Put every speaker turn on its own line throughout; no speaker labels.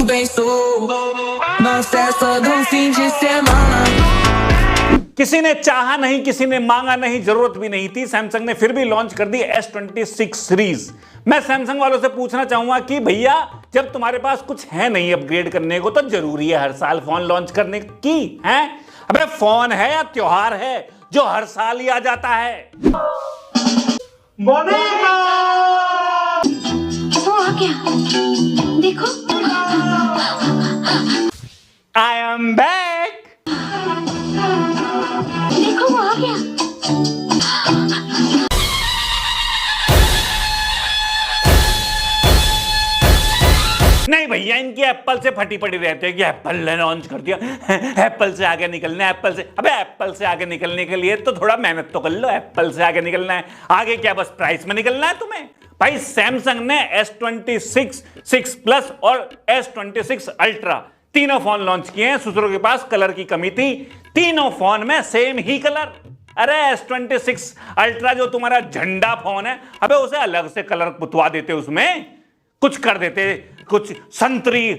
Pensou, na festa do fim de semana.
किसी ने चाहा नहीं, किसी ने मांगा नहीं, जरूरत भी नहीं थी, सैमसंग ने फिर भी लॉन्च कर दी S26 सीरीज। मैं सैमसंग वालों से पूछना चाहूंगा कि भैया जब तुम्हारे पास कुछ है नहीं अपग्रेड करने को तो जरूरी है हर साल फोन लॉन्च करने की है? अबे फोन है या त्योहार है जो हर साल ही आ जाता है?
वो आ गया, देखो।
I am back.
देखो वो आ गया।
नहीं भैया, इनकी एप्पल से फटी पड़ी रहती है कि एप्पल ने लॉन्च कर दिया, एप्पल से आगे निकलना है, एप्पल से। अबे एप्पल से आगे निकलने के लिए तो थोड़ा मेहनत तो कर लो। एप्पल से आगे निकलना है, आगे क्या बस प्राइस में निकलना है तुम्हें? भाई सैमसंग ने S26 6 प्लस और S26 अल्ट्रा तीनों फोन लॉन्च किए हैं। सूत्रों के पास कलर की कमी थी, तीनों फोन में सेम ही कलर। अरे S26 अल्ट्रा जो तुम्हारा झंडा फोन है, अबे उसे अलग से कलर पुतवा देते, उसमें कुछ कर देते, कुछ संतरी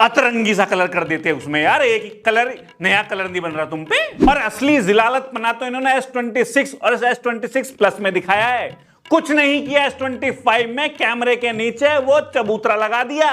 अतरंगी सा कलर कर देते उसमें यार। एक कलर, नया कलर नहीं बन रहा तुम पे। और असली जिलालत बना तो इन्होंने S26 और S26 प्लस में दिखाया है। कुछ नहीं किया S25 में, कैमरे के नीचे वो चबूतरा लगा दिया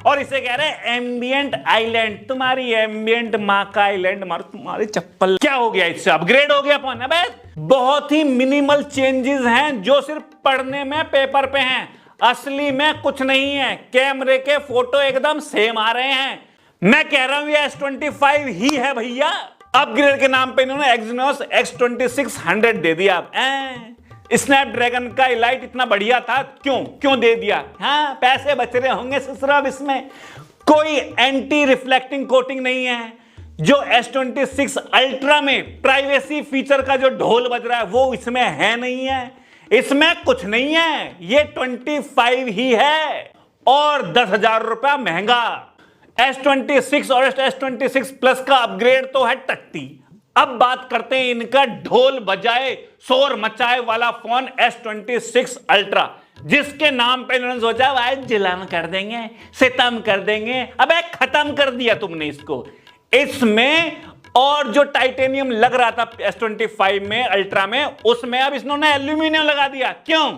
और इसे कह रहे हैं एम्बिएंट आइलैंड। तुम्हारी एम्बिएंट माँ का आइलैंड मारो, तुम्हारी चप्पल। क्या हो गया इससे? अपग्रेड हो गया फोन? अबे बहुत ही मिनिमल चेंजेस हैं जो सिर्फ पढ़ने में पेपर पे हैं, असली में कुछ नहीं है। कैमरे के फोटो एकदम सेम आ रहे हैं। मैं कह रहा हूं ये S25 ही है भैया। अपग्रेड के नाम पे इन्होंने Exynos X2600 दे दिया। स्नैपड्रैगन का इलाइट इतना बढ़िया था, क्यों दे दिया? हाँ, पैसे बच रहे होंगे ससुराब। इसमें कोई एंटी रिफ्लेक्टिंग कोटिंग नहीं है। जो S26 अल्ट्रा में प्राइवेसी फीचर का जो ढोल बज रहा है वो इसमें है नहीं है। इसमें कुछ नहीं है, ये 25 ही है और 10,000 रुपया महंगा। S26 और S26 प्लस का अपग्रेड तो है टट्टी। अब बात करते हैं इनका ढोल बजाए शोर मचाए वाला फोन S26 अल्ट्रा, जिसके नाम पे इन्होंने सोचा भाई जिलान कर देंगे, सितम कर देंगे। अबे खत्म कर दिया तुमने इसको। इसमें और जो टाइटेनियम लग रहा था S25 में अल्ट्रा में, उसमें अब इन्होंने एल्यूमिनियम लगा दिया। क्यों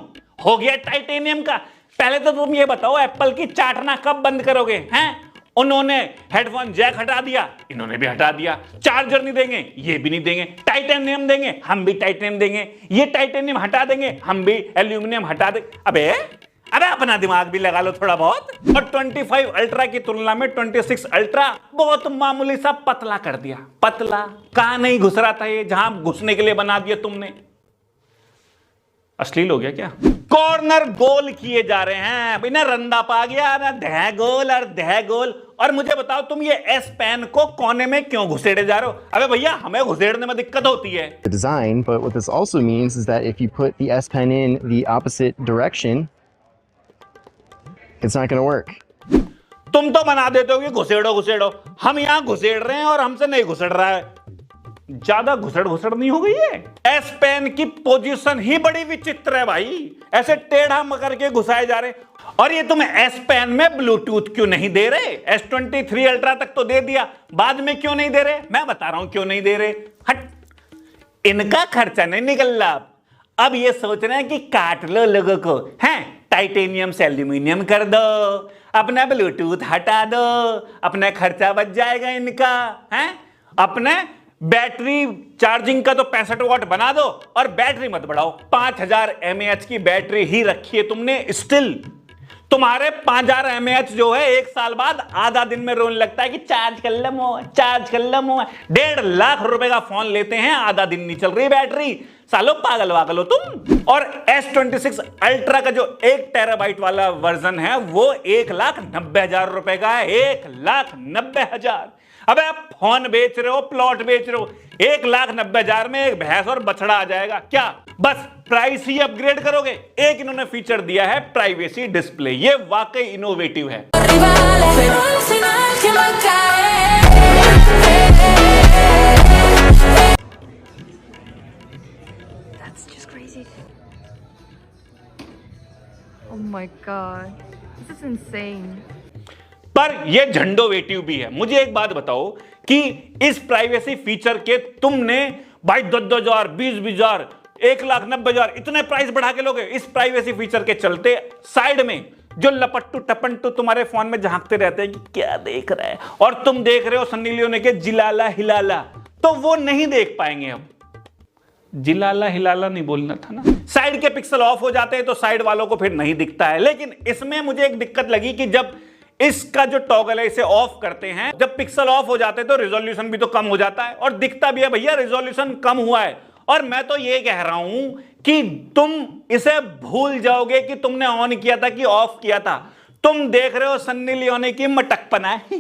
हो गया टाइटेनियम का? पहले तो तुम ये बताओ एप्पल की चाटना कब बंद करोगे? हैं, उन्होंने हेडफोन जैक हटा दिया, इन्होंने भी हटा दिया। चार्जर नहीं देंगे, ये भी नहीं देंगे। टाइटेनियम देंगे, हम भी टाइटेनियम देंगे। ये टाइटेनियम हटा देंगे, हम भी एल्यूमिनियम हटा देंगे। अबे अपना दिमाग भी लगा लो थोड़ा बहुत। और 25 अल्ट्रा की तुलना में 26 अल्ट्रा बहुत मामूली सा पतला कर दिया। पतला कहां नहीं घुस रहा था ये, जहां घुसने के लिए बना दिया तुमने। अश्लील हो गया क्या? कॉर्नर गोल किए जा रहे हैं भाई, ना रंदा पा गया, ना दह गोल और दह गोल। और मुझे बताओ तुम ये S Pen को कोने में क्यों घुसेड़े जा रहे हो? अबे भैया हमें घुसेड़ने में दिक्कत होती है।
Design, but what this also means is that if you put the S Pen in the opposite direction, it's not going to work.
तुम तो बना देते हो कि घुसेड़ो, हम यहां घुसेड़ रहे हैं और हमसे नहीं घुसड़ रहा है। ज्यादा घुसड़ नहीं हो गई है? S Pen की पोजीशन ही बड़ी विचित्र है भाई, ऐसे टेढ़ा मकर के घुसाए जा रहे। और ये तुम S Pen में ब्लूटूथ क्यों नहीं दे रहे? S23 अल्ट्रा तक तो दे दिया, बाद में क्यों नहीं दे रहे? मैं बता रहा हूं क्यों नहीं दे रहे। हट, इनका खर्चा नहीं निकल रहा। अब ये सोच रहे हैं कि काट लो लोगों को, हैं टाइटेनियम से एल्यूमिनियम कर दो, अपना ब्लूटूथ हटा दो, अपना खर्चा बच जाएगा इनका। हैं अपने बैटरी चार्जिंग का तो 65 वाट बना दो और बैटरी मत बढ़ाओ। 5000 mAh की बैटरी ही रखी है तुमने। स्टिल तुम्हारे 5000 mAh जो है एक साल बाद आधा दिन में रोने लगता है कि चार्ज कर लो, चार्ज कर लो। 1.5 लाख रुपए का फोन लेते हैं, आधा दिन नहीं चल रही बैटरी। सालो पागल वागल हो तुम। और S26 अल्ट्रा का जो 1 टेराबाइट वाला वर्जन है वो 1,90,000 रुपए का है। 1,90,000। अबे आप फोन बेच रहे हो, प्लॉट बेच रहे हो। 1,90,000 में एक भैंस और बछड़ा आ जाएगा क्या? बस प्राइस ही अपग्रेड करोगे। एक इन्होंने फीचर दिया है प्राइवेसी डिस्प्ले, ये वाकई इनोवेटिव है।
That's just crazy. Oh my god. This is insane.
पर ये झंडोवेटिव भी है। मुझे एक बात बताओ कि इस प्राइवेसी फीचर के तुमने भाई 10,000, 20,000, 1,90,000 इतने प्राइस बढ़ा के लोगे। इस प्राइवेसी फीचर के चलते साइड में जो लपट्टू टपंटू तुम्हारे फोन में झांकते रहते हैं कि क्या देख रहा है, और तुम देख रहे हो सन्नी लियोनी के जिलाला हिलाला, तो वो नहीं देख पाएंगे। अब जिलाला हिलाला नहीं बोलना था ना। साइड के पिक्सल ऑफ हो जाते हैं तो साइड वालों को फिर नहीं दिखता है। लेकिन इसमें मुझे एक दिक्कत लगी कि जब इसका जो टॉगल है इसे ऑफ करते हैं, जब पिक्सल ऑफ हो जाते हैं तो रिजोल्यूशन भी तो कम हो जाता है, और दिखता भी है भैया रिजोल्यूशन कम हुआ है। और मैं तो ये कह रहा हूं कि तुम इसे भूल जाओगे कि तुमने ऑन किया था कि ऑफ किया था। तुम देख रहे हो सन्नी लियोनी की मटकपना है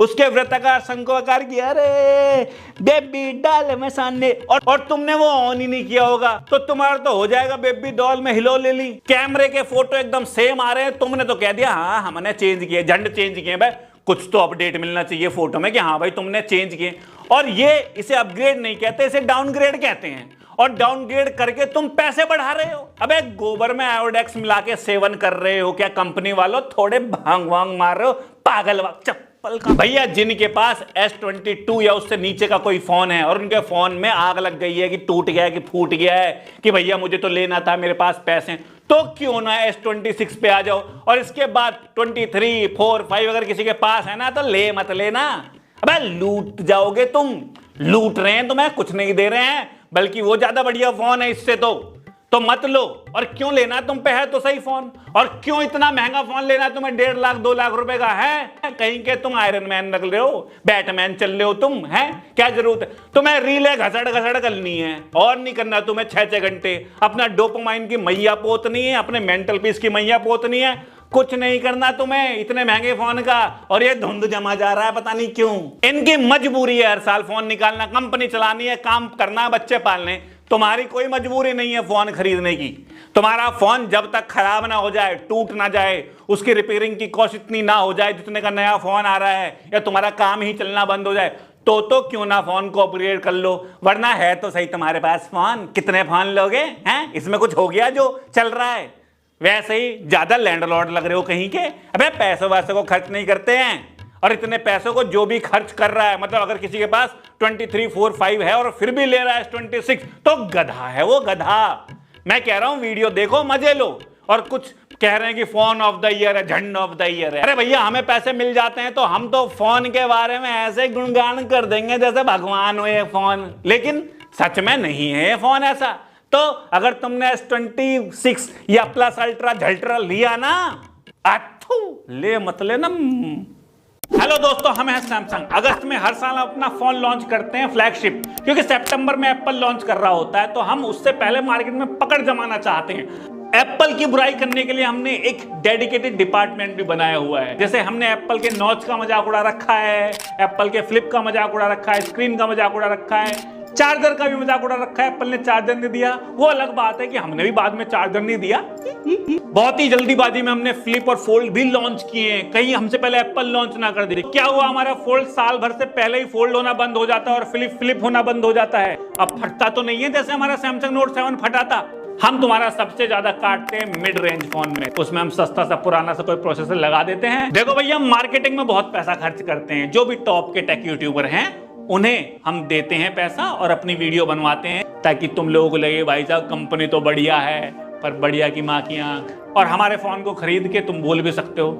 उसके वृत्ताकार शंकुआकार किया, अरे बेबी डॉल में सामने, और तुमने वो ऑन ही नहीं किया होगा, तो तुम्हारा तो हो जाएगा बेबी डॉल में हिलो ले ली। कैमरे के फोटो एकदम सेम आ रहे हैं, तुमने तो कह दिया हाँ हमने चेंज किए, झंड चेंज किए। भाई कुछ तो अपडेट मिलना चाहिए फोटो में कि हाँ भाई तुमने चेंज किए। और ये इसे अपग्रेड नहीं कहते, इसे डाउनग्रेड कहते हैं। और डाउनग्रेड करके तुम पैसे बढ़ा रहे हो। अबे गोबर में आयोडेक्स मिला के सेवन कर रहे हो क्या कंपनी वालों? थोड़े भांग वांग मार रहे हो पागल चप्पल का। भैया जिनके पास S22 या उससे नीचे का कोई फोन है और उनके फोन में आग लग गई है कि टूट गया है कि फूट गया है कि भैया मुझे तो लेना था, मेरे पास पैसे, तो क्यों ना S26 पे आ जाओ। और इसके बाद 23, 4, 5 अगर किसी के पास है ना तो ले मत लेना। अबे लूट जाओगे तुम। लूट रहे हैं तुम्हें, कुछ नहीं दे रहे हैं, बल्कि वो ज्यादा बढ़िया फोन है इससे, तो मत लो। और क्यों लेना तुम पे है तो सही फोन, और क्यों इतना महंगा फोन लेना तुम्हें? 1.5 लाख 2 लाख रुपए का है? कहीं के तुम आयरन मैन लग रहे हो, बैटमैन चल रहे हो तुम, हैं? क्या जरूरत है तुम्हें? रीले घसड़ घसड़ करनी है और नहीं करना तुम्हें 6-6 घंटे। अपना डोपामाइन की मैया पोतनी है, अपने मेंटल पीस की मैया पोतनी है, कुछ नहीं करना तुम्हें इतने महंगे फोन का। और ये धुंध जमा जा रहा है पता नहीं क्यों। इनकी मजबूरी है हर साल फोन निकालना, कंपनी चलानी है, काम करना, बच्चे पालने। तुम्हारी कोई मजबूरी नहीं है फोन खरीदने की। तुम्हारा फोन जब तक खराब ना हो जाए, टूट ना जाए, उसकी रिपेयरिंग की कॉस्ट इतनी ना हो जाए जितने का नया फोन आ रहा है, या तुम्हारा काम ही चलना बंद हो जाए, तो क्यों ना फोन को अपग्रेड कर लो। वरना है तो सही तुम्हारे पास फोन, कितने फोन लोगे हैं? इसमें कुछ हो गया जो चल रहा है? वैसे ही ज्यादा लैंडलॉर्ड लग रहे हो कहीं के। अबे पैसों वैसे को खर्च नहीं करते हैं, और इतने पैसों को जो भी खर्च कर रहा है, मतलब अगर किसी के पास 23, 4, 5 है और फिर भी ले रहा है 26, तो गधा है वो, गधा। मैं कह रहा हूं वीडियो देखो, मजे लो। और कुछ कह रहे हैं कि फोन ऑफ द ईयर है, झंड ऑफ द ईयर है। अरे भैया हमें पैसे मिल जाते हैं तो हम तो फोन के बारे में ऐसे गुणगान कर देंगे जैसे भगवान हो ये फोन, लेकिन सच में नहीं है ये फोन ऐसा। तो अगर तुमने S26 या प्लस अल्ट्रा झल्ट्रा लिया ना, अथू ले मत लेना। हेलो दोस्तों, हम हैं सैमसंग। अगस्त में हर साल अपना फोन लॉन्च करते हैं फ्लैगशिप, क्योंकि सितंबर में एप्पल लॉन्च कर रहा होता है, तो हम उससे पहले मार्केट में पकड़ जमाना चाहते हैं। एप्पल की बुराई करने के लिए हमने एक डेडिकेटेड डिपार्टमेंट भी बनाया हुआ है। जैसे हमने एप्पल के नॉच का मजाक उड़ा रखा है, एप्पल के फ्लिप का मजाक उड़ा रखा है, स्क्रीन का मजाक उड़ा रखा है, चार्जर का भी मजाक उड़ा रखा है। एप्पल ने चार्जर नहीं दिया, वो अलग बात है कि हमने भी बाद में चार्जर नहीं दिया। बहुत ही जल्दीबाजी में हमने फ्लिप और फोल्ड भी लॉन्च किए हैं, कहीं हमसे पहले एप्पल लॉन्च ना कर दे। क्या हुआ, हमारा फोल्ड साल भर से पहले ही फोल्ड होना बंद हो जाता है और फ्लिप होना बंद हो जाता है। अब फटता तो नहीं है जैसे हमारा सैमसंग नोट 7 फटा था। हम तुम्हारा सबसे ज्यादा काटते हैं मिड रेंज फोन में, उसमें हम सस्ता सा पुराना सा कोई प्रोसेसर लगा देते हैं। देखो भैया, मार्केटिंग में बहुत पैसा खर्च करते हैं। जो भी टॉप के टेक यूट्यूबर हैं उन्हें हम देते हैं पैसा और अपनी वीडियो बनवाते हैं, ताकि तुम लोगों को लगे भाई साहब कंपनी तो बढ़िया है, पर बढ़िया की माँ की आंख। और हमारे फोन को खरीद के तुम बोल भी सकते हो